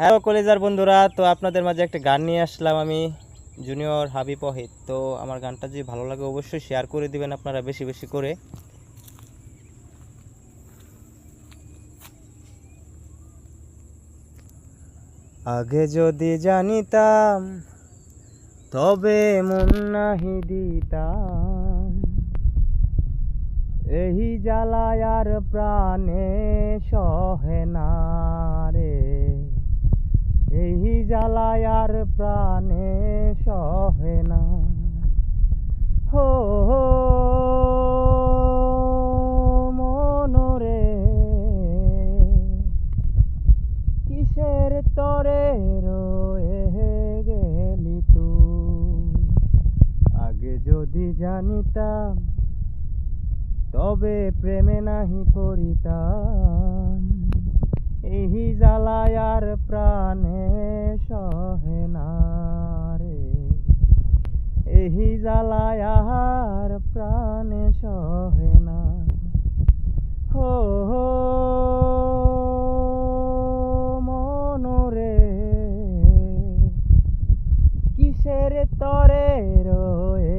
Hello কলেজার বন্ধুরা, তো আপনাদের মাঝে একটা গান নিয়ে আসলাম আমি, জুনিয়র হাবিব ওয়াহিদ। তো আমার গানটা যদি ভালো লাগে অবশ্যই শেয়ার করে দিবেন আপনারা বেশি বেশি করে। আগে যদি জানিতাম তবে মন নাহি দিতাম, এই জ্বালায় আর প্রাণে সহে না রে, এই জ্বালায় আর প্রাণে সহে না। হো হো মনরে, কিসের তরে রয়ে গেলি তুই। আগে যদি জানিতাম তবে প্রেমে নাহি পড়িতাম, এই জ্বালায় আর প্রাণে সহে না রে, এই জ্বালায় আর প্রাণে সহে না। হো হো মনরে, কিসের তরে রয়ে